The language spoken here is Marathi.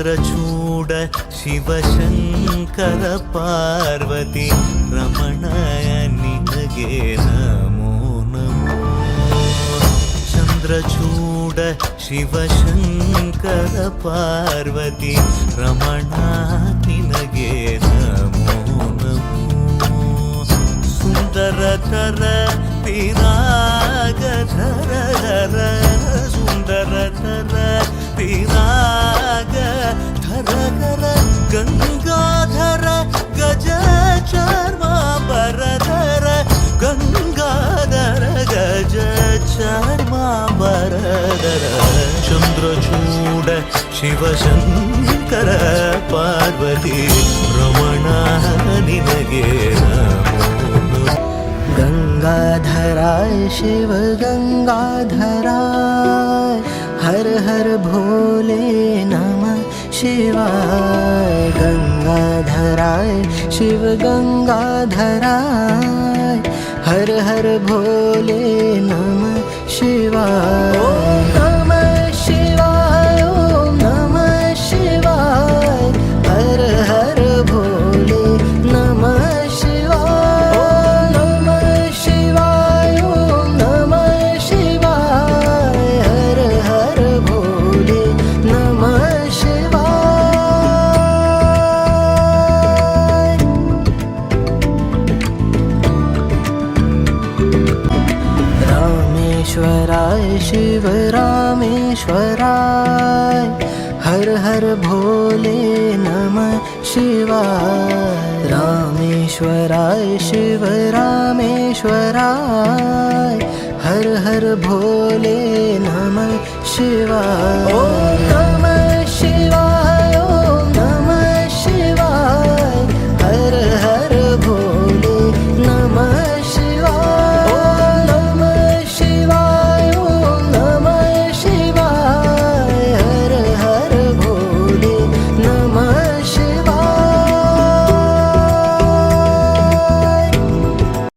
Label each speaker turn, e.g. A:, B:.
A: चंद्रचूड शिवशंकर पार्वती रमण निनगे नमो नमो चंद्रचूड शिवशंकर पार्वती रमण निनगे नमो नमो सुंदरतर विरागधर धर सुंदरतर विराग धर कर गंगाधर गज चर्मांबरधर गंगाधर गज चर्मांबरधर चंद्रचूड शिवशंकर पार्वती रमण निनगे नमो
B: गंगाधराय शिव गंगाधराय हर हर भोले नमः शिवाय गंगाधराय शिव गंगाधराय हर हर भोले नमः शिवाय ओम नमः शिवाय ओम नमः शिवाय हर हर भोले नमः शिव रामेश्वराय हर हर भोले नमः शिवाय रामेश्वराय शिव रामेश्वराय हर हर भोले नमः शिवाय ओम नमः